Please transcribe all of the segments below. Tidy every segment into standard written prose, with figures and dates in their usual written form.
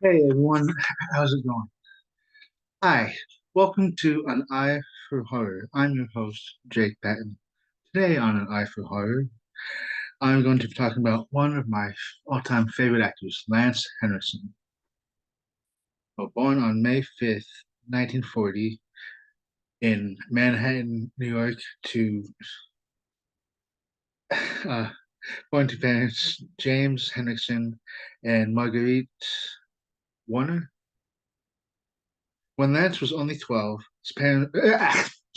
Hey everyone, how's it going? Hi, welcome to An Eye for Horror. I'm your host, Jake Patton. Today on An Eye for Horror, I'm going to be talking about one of my all-time favorite actors, Lance Henriksen. Born on May 5th, 1940, in Manhattan, New York, to uh, born to parents James Henriksen and Marguerite Warner. When Lance was only 12, his parents,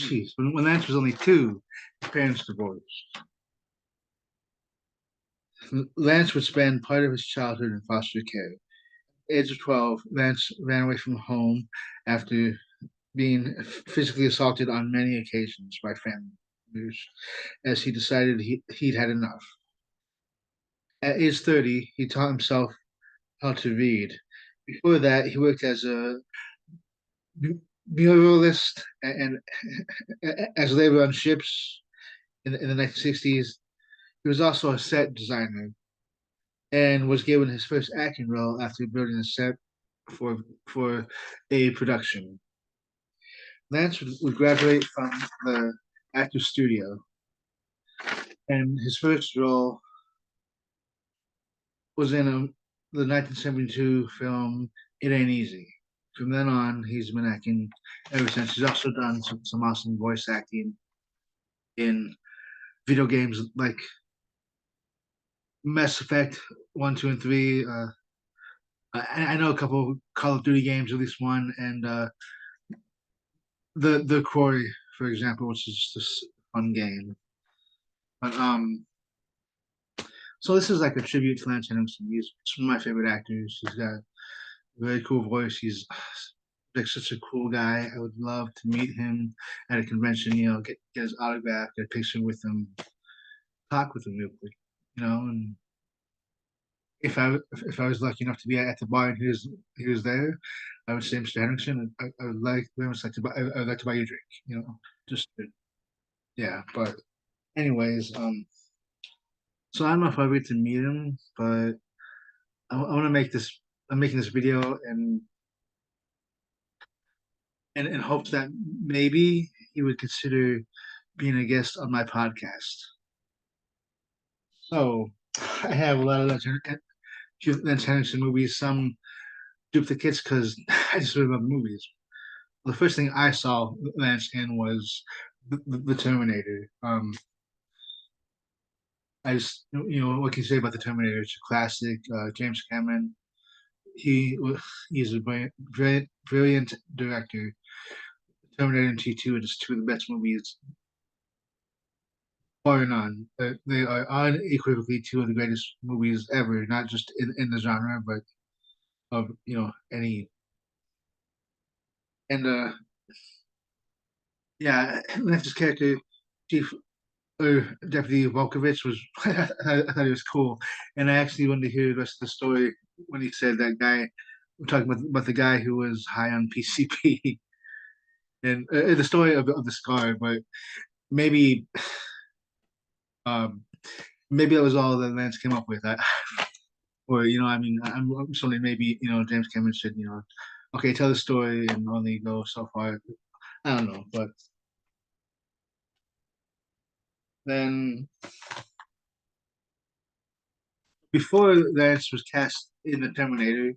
jeez, when Lance was only two, his parents divorced. Lance would spend part of his childhood in foster care. Age of 12, Lance ran away from home after being physically assaulted on many occasions by family members, as he decided he'd had enough. At age 30, he taught himself how to read. Before that, he worked as a muralist and as a laborer on ships in the 1960s. He was also a set designer and was given his first acting role after building a set for for a production. Lance would graduate from the actor studio, and his first role was in the 1972 film "It Ain't Easy." From then on, he's been acting ever since. He's also done some awesome voice acting in video games like Mass Effect 1, 2, and 3. I know a couple of Call of Duty games, at least one, and the Quarry, for example, which is just this fun game. But so this is like a tribute to Lance Henriksen. He's one of my favorite actors. He's got a very cool voice. He's like such a cool guy. I would love to meet him at a convention. Get his autograph, get a picture with him, talk with him real quick. And if I was lucky enough to be at the bar and he was there, I would say, Mr. Henriksen, I would like very much like to buy I would like to buy you a drink. Just yeah. But anyways, so I don't know if I get to meet him, but I want to make this. I'm making this video and in hopes that maybe he would consider being a guest on my podcast. So I have a lot of Lance Henriksen movies, some duplicates because I just really love movies. The first thing I saw Lance in was the Terminator. I just, what can you say about the Terminator? It's a classic. James Cameron. He he's a brilliant director. Terminator and T2 are just two of the best movies, bar none. They are unequivocally two of the greatest movies ever, not just in the genre, but of any. And yeah, Lance's character, Chief Deputy Volkovich was I thought he was cool, and I actually wanted to hear the rest of the story when he said that guy. We're talking about the guy who was high on PCP and the story of the scar, but maybe um, maybe that was all that Lance came up with. Or I mean, I'm sorry, maybe James Cameron said okay, tell the story and only go so far. I don't know, but then before Lance was cast in the Terminator,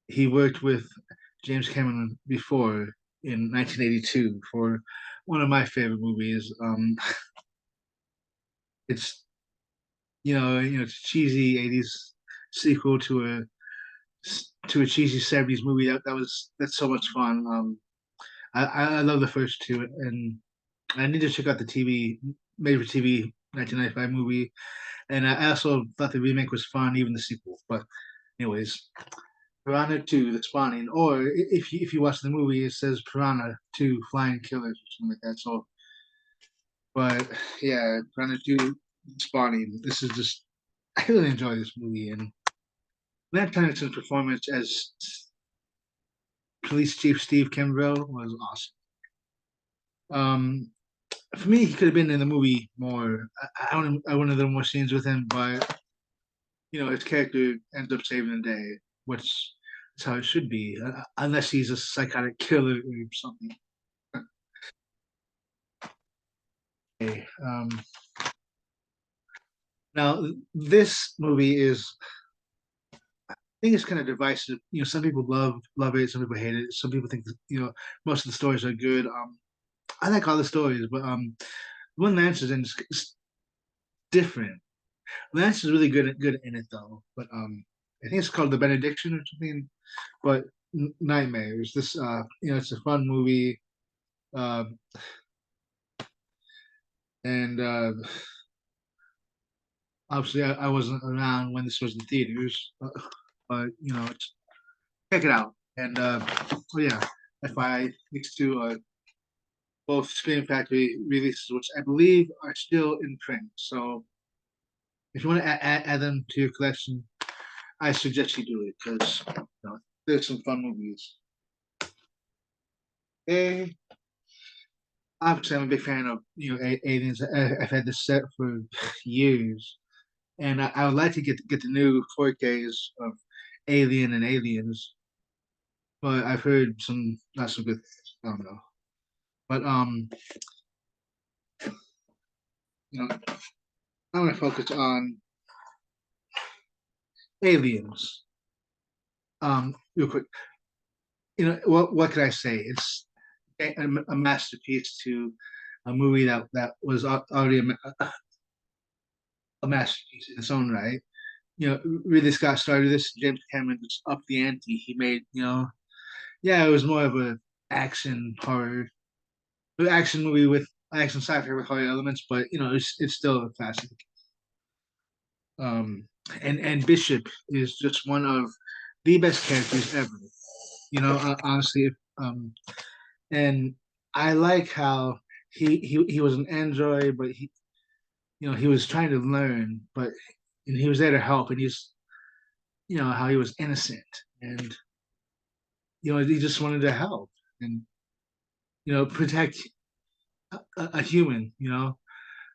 he worked with James Cameron before in 1982 for one of my favorite movies. It's it's a cheesy 80s sequel to a cheesy 70s movie that's so much fun. I love the first two, and I need to check out the made for TV 1995 movie, and I also thought the remake was fun, even the sequel. But anyways, Piranha 2, The Spawning, or if you watch the movie, it says Piranha 2, Flying Killers or something like that. So, but yeah, Piranha 2, Spawning. This is just I really enjoy this movie, and Matt Henriksen's performance as Police Chief Steve Kimbrough was awesome. Um, for me, he could have been in the movie more. I wanted more scenes with him, but his character ends up saving the day, which That's how it should be, unless he's a psychotic killer or something. Okay. Now this movie is, I think it's kind of divisive. Some people love it, some people hate it. Some people think that, most of the stories are good. I like all the stories, but when Lance is in, it's different. Lance is really good in it though. But I think it's called The Benediction or something. But Nightmares. This it's a fun movie. Uh, and Obviously I wasn't around when this was in theaters, but check it out. And yeah, FYI, next to both Screen Factory releases, which I believe are still in print. So if you want to add them to your collection, I suggest you do it because there's some fun movies. Eh, Obviously, I'm a big fan of Aliens. I've had this set for years, and I would like to get the new 4Ks of Alien and Aliens, but I've heard some not so good. I don't know, but I'm gonna focus on Aliens. Real quick, what could I say? It's a masterpiece to a movie that was already a masterpiece in its own right. Ridley Scott started this. James Cameron just upped the ante. He made, yeah, it was more of a action horror, action movie with action sci-fi with horror elements, but it's still a classic. Um, and Bishop is just one of the best characters ever. Honestly, and I like how he was an android, but he was trying to learn, but and he was there to help, and how he was innocent, and he just wanted to help and protect a human.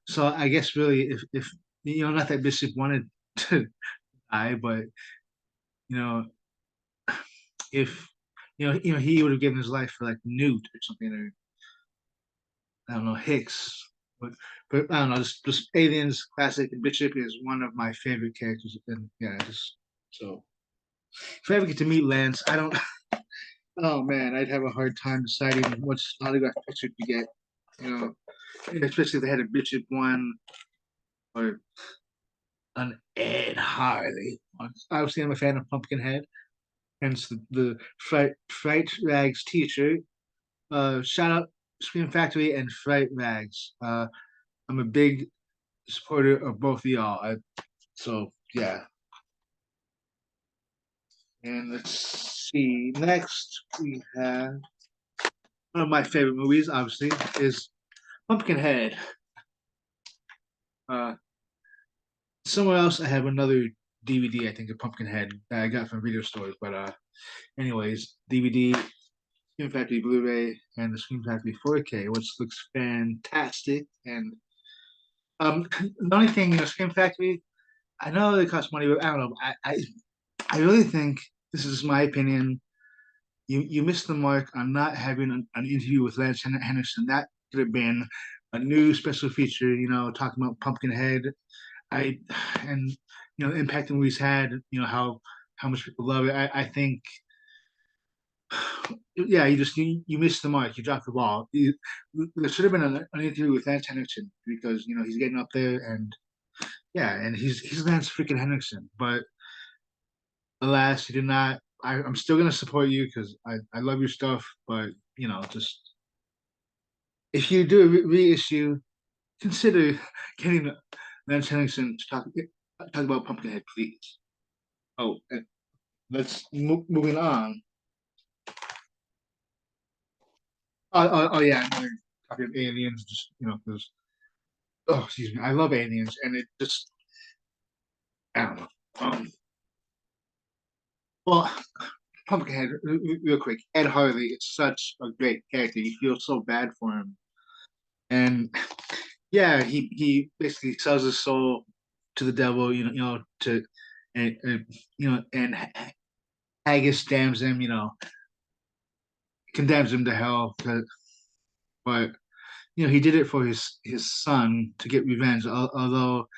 So I guess really, if not that Bishop wanted to die, but you know, if he would have given his life for like Newt or something, or I don't know Hicks, but I don't know, just Aliens classic. And Bishop is one of my favorite characters, and yeah, just so if I ever get to meet Lance, I don't. Oh man, I'd have a hard time deciding which autograph picture to get. You know, especially if they had a Bishop one or an Ed Harley. Obviously, I'm a fan of Pumpkinhead, hence the Fright Rags T-shirt. Shout out Scream Factory and Fright Rags. I'm a big supporter of both of y'all. So yeah. And let's see. Next, we have one of my favorite movies. Obviously, is Pumpkinhead. Uh, Somewhere else, I have another DVD. I think of Pumpkinhead that I got from video stores. But anyways, DVD, Scream Factory Blu-ray, and the Scream Factory 4K, which looks fantastic. And the only thing, Scream Factory, I know they cost money, but I don't know. I really think this is my opinion. You missed the mark on not having an interview with Lance Henriksen. That could have been a new special feature. Talking about Pumpkinhead. I and the impact the movie's had. How much people love it. I think yeah, you missed the mark. You dropped the ball. There should have been an interview with Lance Henriksen because he's getting up there and yeah, and he's Lance freaking Henriksen. But alas, he did not. I'm still gonna support you because I love your stuff, but just if you do a reissue, consider getting Lance Henriksen to talk about Pumpkinhead, please. Oh, and let's moving on. Oh yeah, another copy of Aliens, just because excuse me, I love Aliens, and it just I don't know. Well, Pumpkinhead, real quick, Ed Harley is such a great character. You feel so bad for him, and yeah, he basically sells his soul to the devil. To and Haggis damns him, condemns him to hell. But he did it for his son to get revenge. Although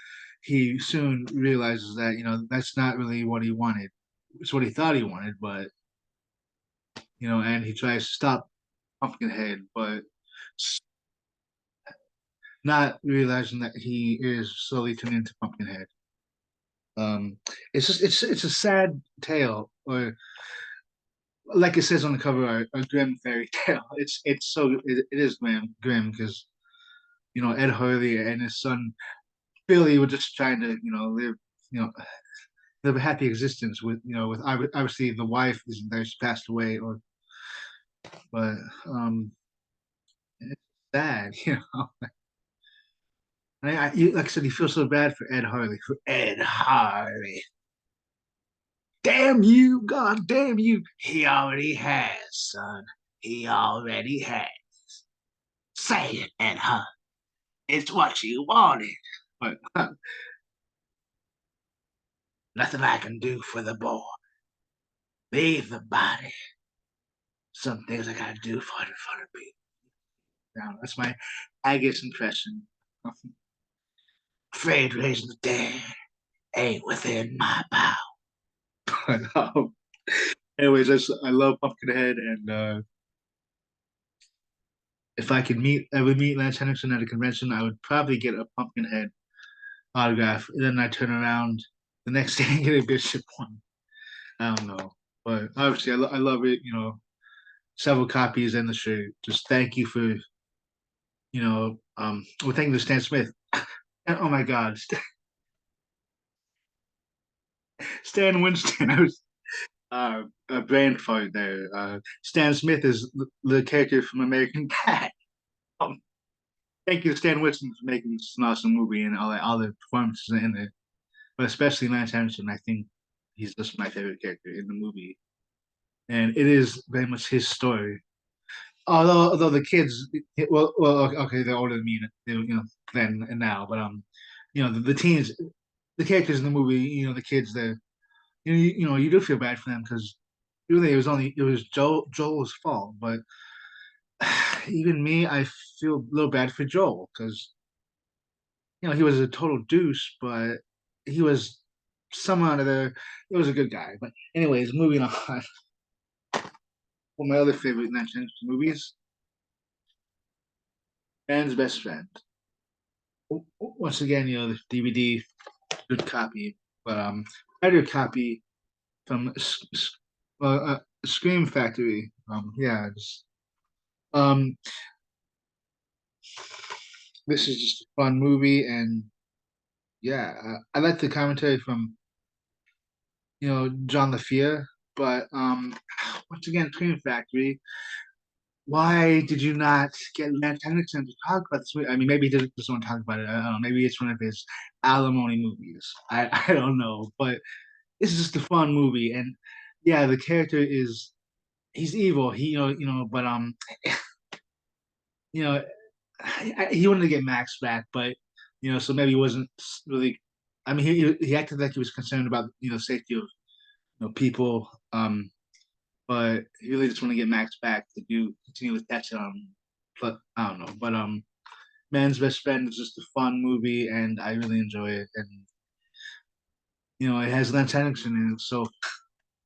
he soon realizes that that's not really what he wanted. It's what he thought he wanted, but and he tries to stop Pumpkinhead, but not realizing that he is slowly turning into Pumpkinhead. Um, it's just it's a sad tale, or like it says on the cover, a grim fairy tale. It is grim because Ed Hurley and his son Billy were just trying to live you know live a happy existence with obviously the wife isn't there, she passed away, or but um it's sad. Like I said, you feel so bad for Ed Harley. Damn you, God damn you. He already has, son. He already has. Say it, Ed Harley. It's what you wanted. But nothing I can do for the boy. Leave the body. Some things I gotta do for the people. Now, that's my Agus impression. Afraid raising the dead ain't within my power. But, anyways, I love Pumpkinhead, and if I could ever meet Lance Henriksen at a convention, I would probably get a Pumpkinhead autograph. And then I turn around the next day and get a Bishop one. I don't know, but obviously I love it. Several copies and the shirt. Just thank you for well, thank you to Stan Smith. And oh my God, Stan Winston. I was a brain fart there. Stan Smith is the character from American Dad. Um, Thank you to Stan Winston for making this an awesome movie and all the performances in it. But especially Lance Henriksen, I think he's just my favorite character in the movie, and it is very much his story. Although the kids, well, okay, they're older than me, then and now, but the teens, the characters in the movie, the kids, you do feel bad for them because really it was Joel's fault, but even me, I feel a little bad for Joel because he was a total douche, but he was somehow or other, he was a good guy. But anyways, moving on. One of my other favorite 19th movies, Man's Best Friend. Once again, the DVD, good copy, but better copy from Scream Factory. Um, this is just a fun movie, and yeah, I like the commentary from John LaFia, but once again, Scream Factory. Why did you not get Lance Henriksen to talk about this movie? I mean, maybe he just want to talk about it. I don't know. Maybe it's one of his alimony movies. I don't know, but it's just a fun movie, and yeah, the character is he's evil. But you know, he wanted to get Max back, but so maybe he wasn't really. I mean, he acted like he was concerned about safety of people. But he really just want to get Max back to continue with that. But I don't know. But Man's Best Friend is just a fun movie, and I really enjoy it. And it has Lance Henriksen in it, so of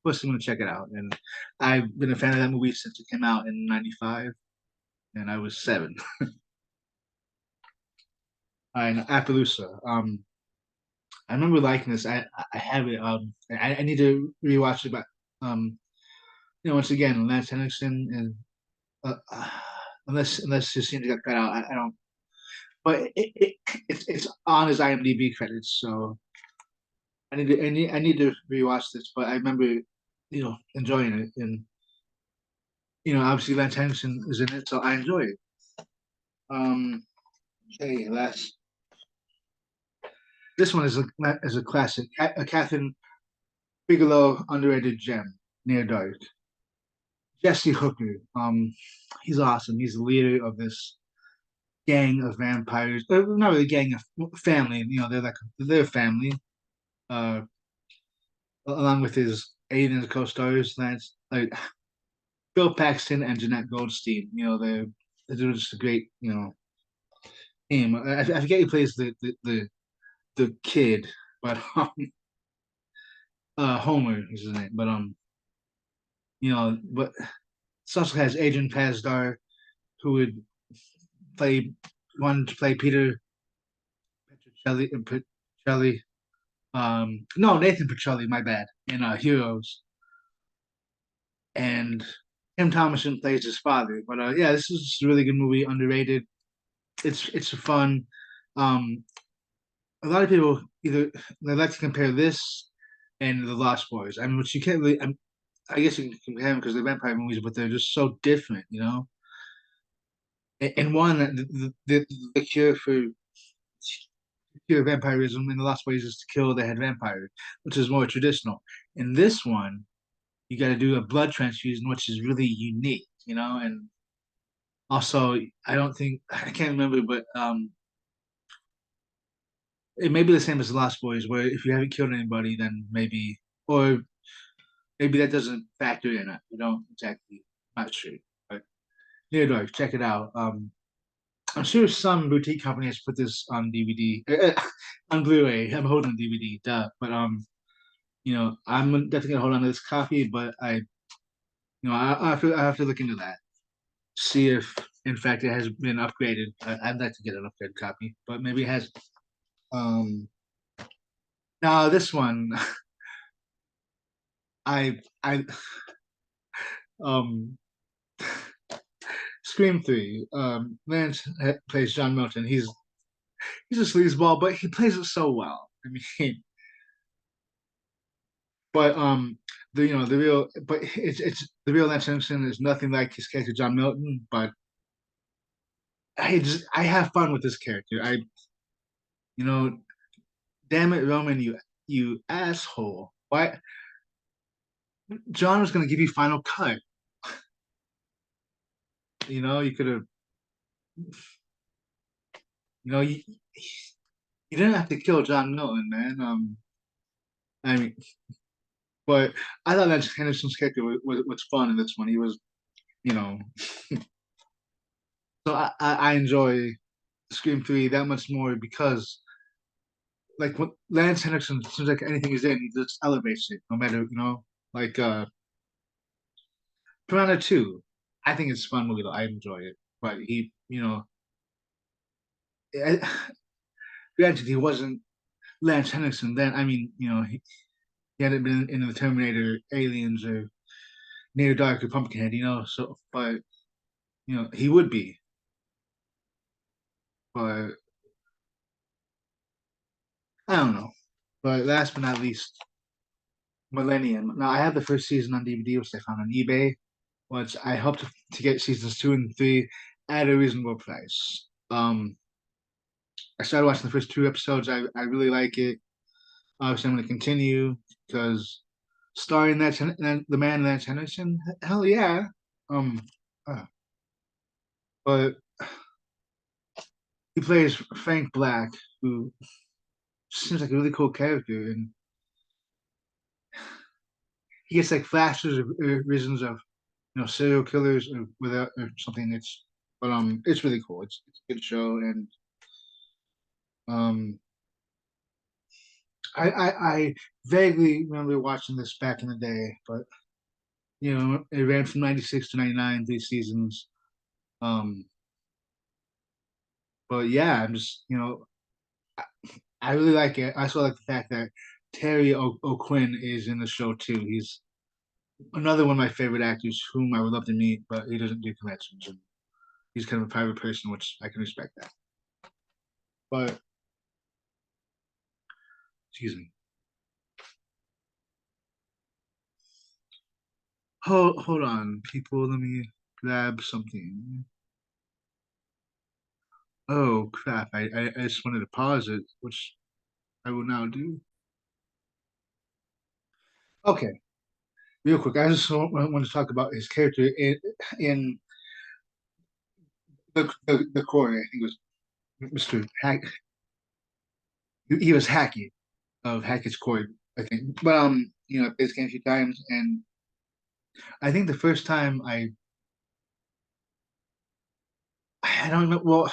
course I'm gonna check it out. And I've been a fan of that movie since it came out in '95, and I was 7. And Appaloosa. I remember liking this. I have it. I need to rewatch it, but once again, Lance Henriksen and unless his scenes got cut out, I don't. But it's on his IMDb credits, so I need to rewatch this. But I remember enjoying it, and obviously Lance Henriksen is in it, so I enjoy it. Um, okay, last this one is a classic, a Catherine Bigelow underrated gem, Near Dark. Jesse Hooker, he's awesome. He's the leader of this gang of vampires. Not really gang of family. They're family. Uh, along with his Aliens co-stars. That's like Bill Paxton and Jeanette Goldstein. They're doing just a great team. I forget who plays the kid, but Homer is his name. But but it also has Adrian Pasdar, who would play wanted to play Peter Petrelli. No, Nathan Petrelli, my bad, in Heroes, and Tim Thomerson plays his father. But yeah, this is just a really good movie, underrated. It's fun. Um, a lot of people either they like to compare this and The Lost Boys. I mean, which you can't really. I guess you can compare them because they're vampire movies, but they're just so different. And one, the cure vampirism in The Lost Boys is to kill the head vampire, which is more traditional. In this one, you got to do a blood transfusion, which is really unique. And also, I don't think I can't remember, but it may be the same as The Lost Boys, where if you haven't killed anybody, then maybe, or maybe that doesn't factor in it. You don't exactly, not sure. But here, do check it out. I'm sure some boutique company has put this on DVD, on Blu-ray. I'm holding DVD, duh. But I'm definitely gonna hold on to this copy. But I have to look into that, see if in fact it has been upgraded. I'd like to get an upgraded copy, but maybe it has. Um, Now this one, I um Scream 3. Lance plays John Milton. He's a sleazeball, but he plays it so well. I mean, but the real, but it's the real Lance Henriksen is nothing like his character John Milton. But I have fun with this character. You know, damn it, Roman, you asshole. Why John was gonna give you final cut? You could have. You know, you didn't have to kill John Milton, man. I mean, but I thought that Henderson's character was fun in this one. He was, you know, so I enjoy Scream 3 that much more because, like, when Lance Henriksen seems like anything he's in, he just elevates it, no matter. Like, Piranha 2. I think it's a fun movie, though. I enjoy it. But I, granted, he wasn't Lance Henriksen then. I mean, he hadn't been in the Terminator, Aliens, or Near Dark or Pumpkinhead. So, but he would be. But I don't know. But last but not least, Millennium. Now I have the first season on DVD, which I found on eBay, which I hope to get seasons 2 and 3 at a reasonable price. I started watching the first 2 episodes. I really like it. Obviously, I'm going to continue because starring the man Lance Henriksen, hell yeah. Um, uh, but he plays Frank Black, who seems like a really cool character, and he gets like flashes of visions of serial killers or without or something. It's really cool. It's a good show, and um, I vaguely remember watching this back in the day, but it ran from '96 to '99, 3 seasons. Um, but yeah, I'm just I really like it. I also like the fact that Terry O'Quinn is in the show too. He's another one of my favorite actors, whom I would love to meet, but he doesn't do conventions, and he's kind of a private person, which I can respect that. But excuse me. Hold on, people. Let me grab something. Oh crap! I just wanted to pause it, which I will now do. Okay, real quick. I just want to talk about his character in the core. I think it was Mr. Hack. He was Hackett of Hackett's Court. Okay, but I played this game a few times, and I think the first time I don't know. Well,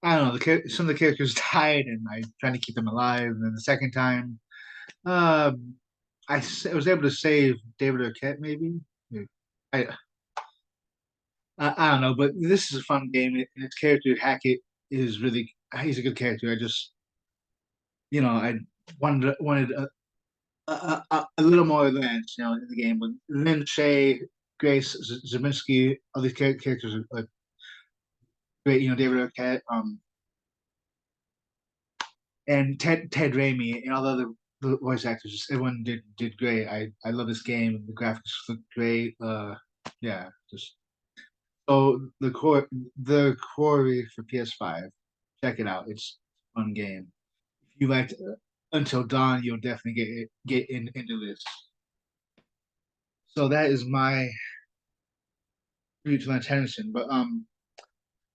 I don't know. Some of the characters died, and I trying to keep them alive. And then the second time, uh, I was able to save David Arquette, maybe. I, I don't know, but this is a fun game. And its character Hackett is really he's a good character. I just I wanted a little more advance, in the game. But Lynn Shay, Grace Zeminski, all these characters are great. David Arquette, and Ted Raimi and all the voice actors. Everyone did great. I love this game. The graphics look great. Yeah, just the quarry for PS5. Check it out. It's a fun game. If you liked Until Dawn, you'll definitely into this. So that is my tribute to Lance Henriksen. But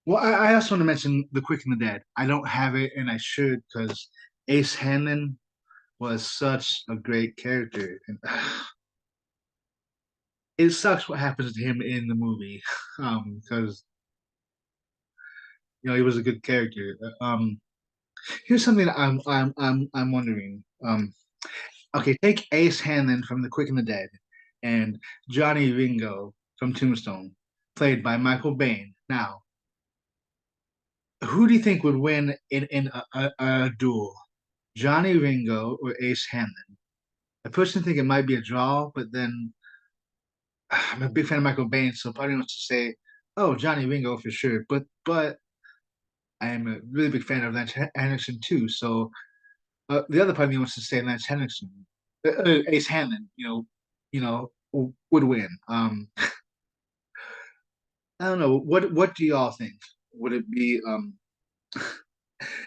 well, I also want to mention The Quick and the Dead. I don't have it, and I should because Ace Hanlon was such a great character, and it sucks what happens to him in the movie, because he was a good character. Here's something I'm wondering. Okay, take Ace Hanlon from The Quick and the Dead, and Johnny Ringo from Tombstone, played by Michael Bain. Now, who do you think would win in a duel, Johnny Ringo or Ace Hanlon? I personally think it might be a draw, but then I'm a big fan of Michael Bain, so part of me wants to say, "Oh, Johnny Ringo for sure," but I am a really big fan of Lance Henriksen too. So the other part of me wants to say Lance Henriksen, Ace Hanlon, would win. I don't know. What do y'all think? Would it be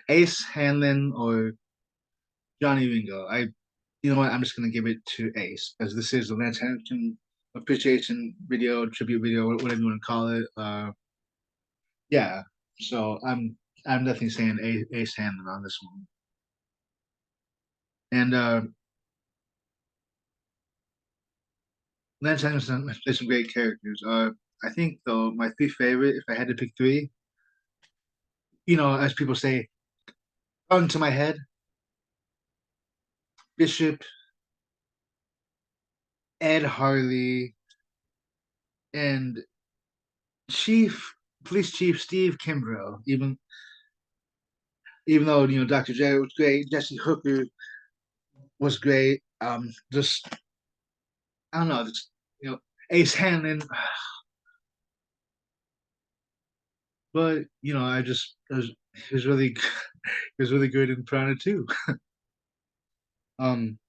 Ace Hanlon or Johnny Ringo? You know what? I'm just gonna give it to Ace, as this is the Lance Henriksen appreciation video, tribute video, whatever you want to call it. Yeah. So I'm definitely saying Ace Hanlon on this one. And Lance Henriksen plays some great characters. I think though my three favorite, if I had to pick three, as people say, gun to my head, Bishop, Ed Harley, and Chief Police Chief Steve Kimbrough. Even though Dr. J was great, Jesse Hooker was great. Just I don't know, just Ace Hanlon, but I just it was really it was really good in Piranha too. Um,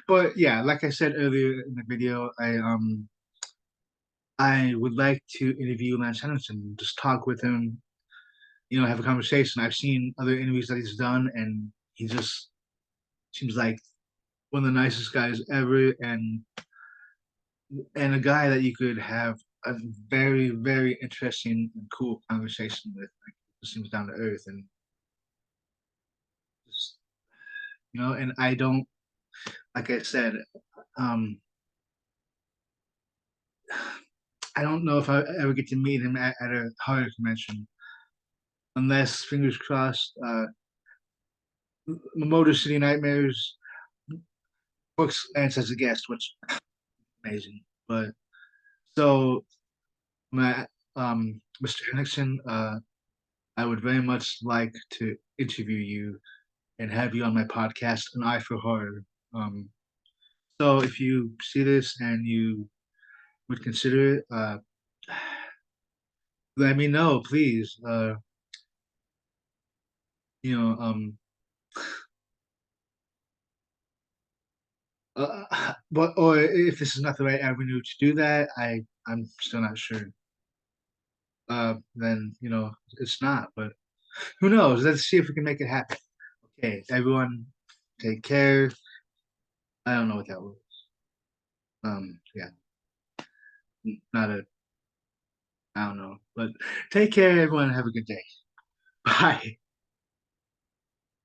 but yeah, like I said earlier in the video, I would like to interview Lance Henderson, just talk with him, have a conversation. I've seen other interviews that he's done, and he just seems like one of the nicest guys ever, and a guy that you could have a very, very interesting and cool conversation with. Like, just seems down to earth, and just and I don't, like I said, um, I don't know if I ever get to meet him at a horror convention, unless fingers crossed, Motor City Nightmares books Lance as a guest, which is amazing. But so my Mr. Henriksen, I would very much like to interview you and have you on my podcast, An Eye for Horror. Um, so if you see this and you would consider it, let me know, please. You know, um, but or if this is not the right avenue to do that, I'm still not sure. Then it's not. But who knows? Let's see if we can make it happen. Okay, everyone, take care. I don't know what that was. Yeah, not a. I don't know, but take care, everyone. Have a good day. Bye.